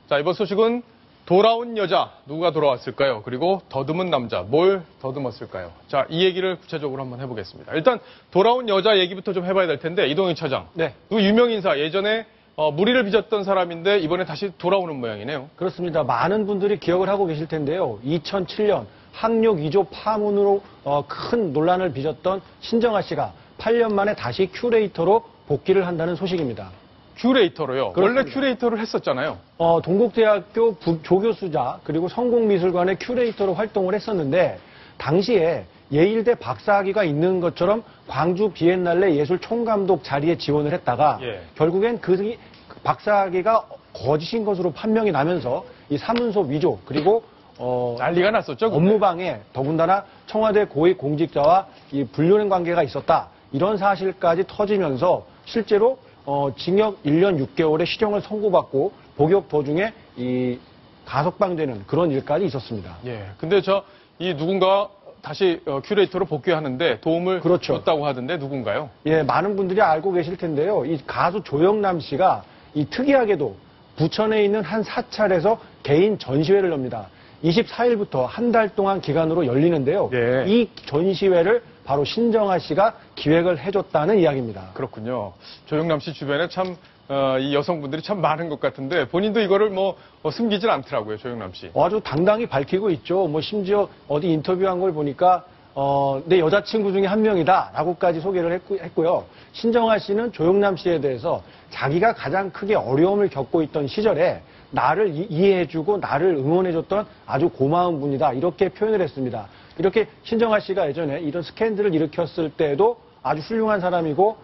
자, 이번 소식은 돌아온 여자, 누가 돌아왔을까요? 그리고 더듬은 남자, 뭘 더듬었을까요? 자, 이 얘기를 구체적으로 한번 해보겠습니다. 일단 돌아온 여자 얘기부터 좀 해봐야 될 텐데, 이동희 차장. 네. 그 유명 인사, 예전에 무리를 빚었던 사람인데 이번에 다시 돌아오는 모양이네요. 그렇습니다. 많은 분들이 기억을 하고 계실 텐데요. 2007년 학력 2조 파문으로 큰 논란을 빚었던 신정아 씨가 8년 만에 다시 큐레이터로 복귀를 한다는 소식입니다. 큐레이터로요? 그렇습니다. 원래 큐레이터를 했었잖아요. 동국대학교 조교수자 그리고 성공미술관의 큐레이터로 활동을 했었는데 당시에 예일대 박사학위가 있는 것처럼 광주 비엔날레 예술 총감독 자리에 지원을 했다가 결국엔 그 박사학위가 거짓인 것으로 판명이 나면서 이 사문서 위조 그리고 난리가 났었죠. 업무방해 더군다나 청와대 고위 공직자와 이 불륜의 관계가 있었다. 이런 사실까지 터지면서 실제로 징역 1년 6개월의 실형을 선고받고 복역 도중에 이 가석방되는 그런 일까지 있었습니다. 예. 근데 이 누군가 다시 큐레이터로 복귀하는데 도움을 줬다고 하던데 누군가요? 예, 많은 분들이 알고 계실 텐데요. 이 가수 조영남 씨가 이 특이하게도 부천에 있는 한 사찰에서 개인 전시회를 엽니다. 24일부터 한 달 동안 기간으로 열리는데요. 이 전시회를 바로 신정아 씨가 기획을 해줬다는 이야기입니다. 그렇군요. 조영남 씨 주변에 참 이 여성분들이 참 많은 것 같은데 본인도 이거를 숨기질 않더라고요, 조영남 씨. 아주 당당히 밝히고 있죠. 심지어 어디 인터뷰한 걸 보니까 내 여자친구 중에 한 명이다라고까지 소개를 했고요. 신정아 씨는 조영남 씨에 대해서 자기가 가장 크게 어려움을 겪고 있던 시절에 나를 이해해주고 나를 응원해줬던 아주 고마운 분이다 이렇게 표현을 했습니다. 이렇게 신정아 씨가 예전에 이런 스캔들을 일으켰을 때도 아주 훌륭한 사람이고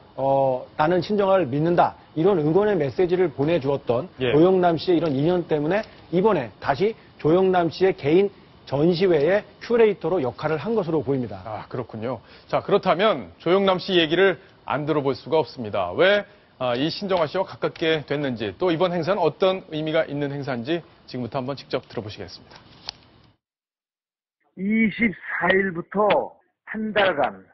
나는 신정아를 믿는다 이런 응원의 메시지를 보내주었던 조영남 씨의 이런 인연 때문에 이번에 다시 조영남 씨의 개인 전시회의 큐레이터로 역할을 한 것으로 보입니다. 아, 그렇군요. 자, 그렇다면 조영남 씨 얘기를 안 들어볼 수가 없습니다. 왜 이 신정아 씨와 가깝게 됐는지 또 이번 행사는 어떤 의미가 있는 행사인지 지금부터 한번 직접 들어보시겠습니다. 24일부터 한 달간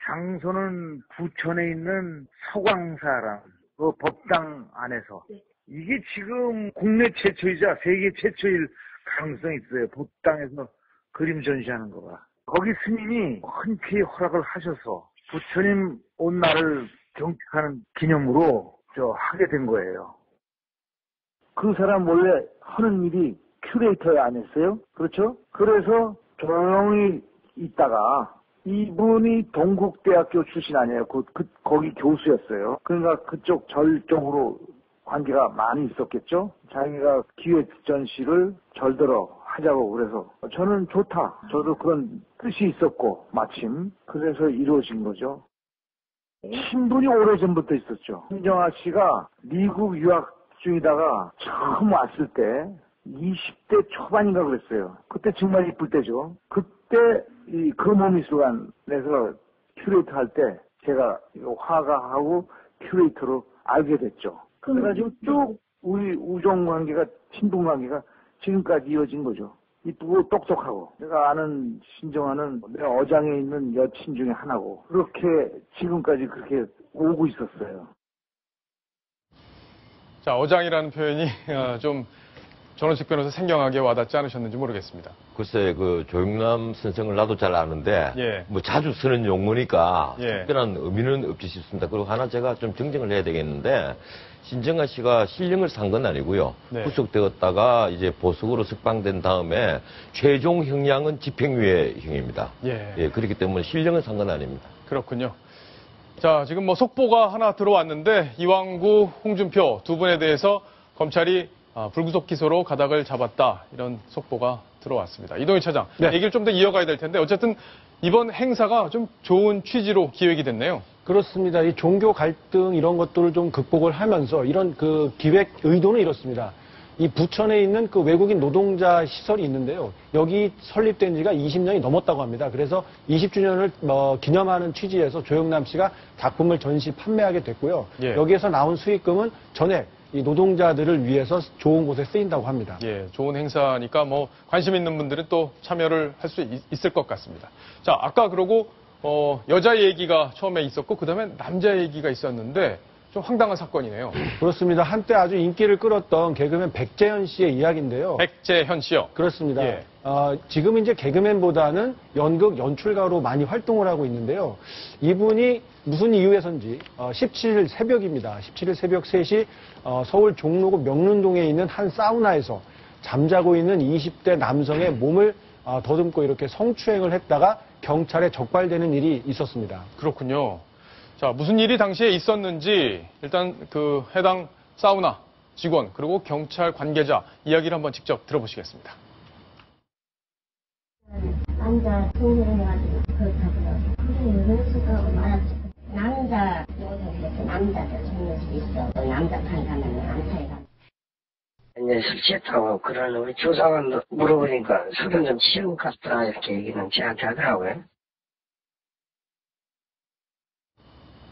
장소는 부천에 있는 서광사랑 그 법당 안에서 이게 지금 국내 최초이자 세계 최초일 가능성이 있어요. 법당에서 그림 전시하는 거가. 거기 스님이 흔쾌히 허락을 하셔서 부처님 온 날을 경축하는 기념으로 하게 된 거예요. 그 사람 원래 하는 일이 큐레이터 아니었어요? 그렇죠? 그래서 조용히 있다가 이분이 동국대학교 출신 아니에요. 거기 교수였어요. 그러니까 그쪽 절 쪽으로 관계가 많이 있었겠죠? 자기가 기획 전시를 절대로 하자고 그래서 저는 좋다. 저도 그런 뜻이 있었고 마침 그래서 이루어진 거죠. 신분이 오래전부터 있었죠. 신정아 씨가 미국 유학 중이다가 처음 왔을 때 20대 초반인가 그랬어요. 그때 정말 이쁠 때죠. 그때 이 금호미술관에서 큐레이터 할 때 제가 화가하고 큐레이터로 알게 됐죠. 그래가지고 쭉 우리 우정관계가 친분관계가 지금까지 이어진 거죠. 이쁘고 똑똑하고 내가 아는 신정아는 내 어장에 있는 여친 중에 하나고 그렇게 지금까지 그렇게 오고 있었어요. 자, 어장이라는 표현이 좀 전원식 변호사 생경하게 와닿지 않으셨는지 모르겠습니다. 글쎄, 조영남 선생을 나도 잘 아는데, 자주 쓰는 용어니까 특별한 의미는 없지 싶습니다. 그리고 하나 제가 좀 정정을 해야 되겠는데, 신정아 씨가 실형을 산 건 아니고요. 구속되었다가 이제 보석으로 석방된 다음에 최종 형량은 집행유예형입니다. 그렇기 때문에 실형을 산 건 아닙니다. 그렇군요. 자, 지금 속보가 하나 들어왔는데, 이왕구, 홍준표 두 분에 대해서 검찰이 불구속 기소로 가닥을 잡았다. 이런 속보가 들어왔습니다. 이동희 차장, 얘기를 좀 더 이어가야 될 텐데 어쨌든 이번 행사가 좀 좋은 취지로 기획이 됐네요. 그렇습니다. 이 종교 갈등 이런 것들을 좀 극복을 하면서 이런 기획 의도는 이렇습니다. 이 부천에 있는 외국인 노동자 시설이 있는데요. 여기 설립된 지가 20년이 넘었다고 합니다. 그래서 20주년을 기념하는 취지에서 조영남 씨가 작품을 전시 판매하게 됐고요. 여기에서 나온 수익금은 전액 이 노동자들을 위해서 좋은 곳에 쓰인다고 합니다. 좋은 행사니까 관심 있는 분들은 또 참여를 할 수 있을 것 같습니다. 자, 아까 그러고 여자 얘기가 처음에 있었고 그다음에 남자 얘기가 있었는데 좀 황당한 사건이네요. 그렇습니다. 한때 아주 인기를 끌었던 개그맨 백재현 씨의 이야기인데요. 백재현 씨요? 그렇습니다. 예. 지금 이제 개그맨보다는 연극 연출가로 많이 활동을 하고 있는데요. 이분이 무슨 이유에선지 17일 새벽입니다. 17일 새벽 3시 서울 종로구 명륜동에 있는 한 사우나에서 잠자고 있는 20대 남성의 몸을 더듬고 이렇게 성추행을 했다가 경찰에 적발되는 일이 있었습니다. 그렇군요. 자, 무슨 일이 당시에 있었는지 일단 그 해당 사우나 직원 그리고 경찰 관계자 이야기를 한번 직접 들어보시겠습니다. 남자 동생을 해가지고 그렇다고요. 그게 왜 수가 많았지. 남자 동생에서 남자들 죽는 수 있어. 남자 판 가면 남자에 가. 이제 술 취했다고 그런 우리 조사관 물어보니까 술은 좀 취한 것 같다 이렇게 얘기는 저한테 하더라고요.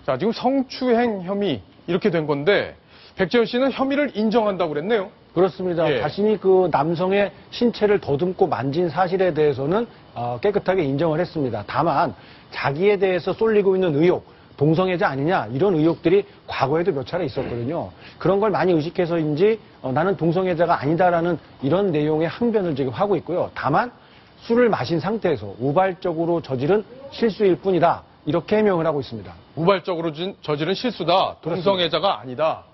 자, 지금 성추행 혐의 이렇게 된 건데 백재현 씨는 혐의를 인정한다고 그랬네요. 그렇습니다. 예. 자신이 그 남성의 신체를 더듬고 만진 사실에 대해서는 깨끗하게 인정을 했습니다. 다만 자기에 대해서 쏠리고 있는 의혹, 동성애자 아니냐 이런 의혹들이 과거에도 몇 차례 있었거든요. 그런 걸 많이 의식해서인지 나는 동성애자가 아니다라는 이런 내용의 항변을 지금 하고 있고요. 다만 술을 마신 상태에서 우발적으로 저지른 실수일 뿐이다. 이렇게 해명을 하고 있습니다. 우발적으로 저지른 실수다. 동성애자가 아니다.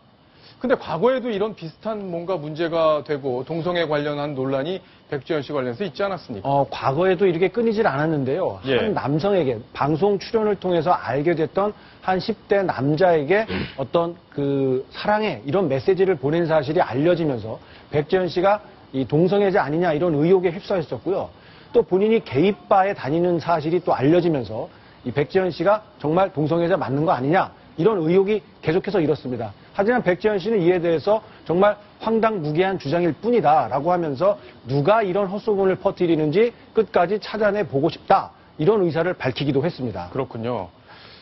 근데 과거에도 이런 비슷한 뭔가 문제가 되고 동성애 관련한 논란이 백재현 씨 관련해서 있지 않았습니까? 과거에도 이렇게 끊이질 않았는데요. 예. 한 남성에게 방송 출연을 통해서 알게 됐던 한 10대 남자에게 어떤 그 사랑의 이런 메시지를 보낸 사실이 알려지면서 백재현 씨가 이 동성애자 아니냐 이런 의혹에 휩싸였었고요. 또 본인이 게이바에 다니는 사실이 또 알려지면서 이 백재현 씨가 정말 동성애자 맞는 거 아니냐 이런 의혹이 계속해서 일었습니다. 하지만 백재현 씨는 이에 대해서 정말 황당무계한 주장일 뿐이다라고 하면서 누가 이런 헛소문을 퍼뜨리는지 끝까지 찾아내 보고 싶다 이런 의사를 밝히기도 했습니다. 그렇군요.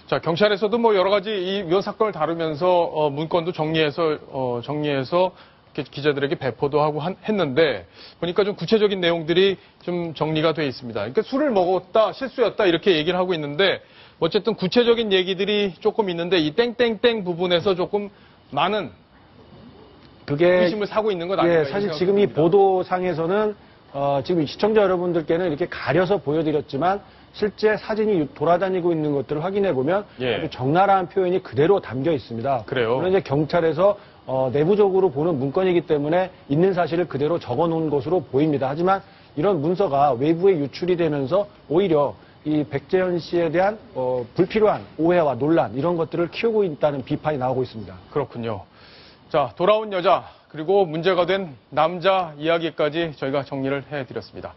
자, 경찰에서도 뭐 여러 가지 이런 사건을 다루면서 문건도 정리해서 이렇게 기자들에게 배포도 하고 했는데 보니까 좀 구체적인 내용들이 좀 정리가 돼 있습니다. 그러니까 술을 먹었다, 실수였다 이렇게 얘기를 하고 있는데 어쨌든 구체적인 얘기들이 조금 있는데 이 땡땡땡 부분에서 조금 많은 의심을 사고 있는 것 아닌가. 예, 사실 지금 이 보도상에서는 지금 시청자 여러분들께는 이렇게 가려서 보여드렸지만 실제 사진이 돌아다니고 있는 것들을 확인해 보면 아주 적나라한 표현이 그대로 담겨 있습니다. 그래요. 물론 이제 경찰에서 내부적으로 보는 문건이기 때문에 있는 사실을 그대로 적어놓은 것으로 보입니다. 하지만 이런 문서가 외부에 유출이 되면서 오히려 이 백재현 씨에 대한 불필요한 오해와 논란 이런 것들을 키우고 있다는 비판이 나오고 있습니다. 그렇군요. 자, 돌아온 여자 그리고 문제가 된 남자 이야기까지 저희가 정리를 해드렸습니다.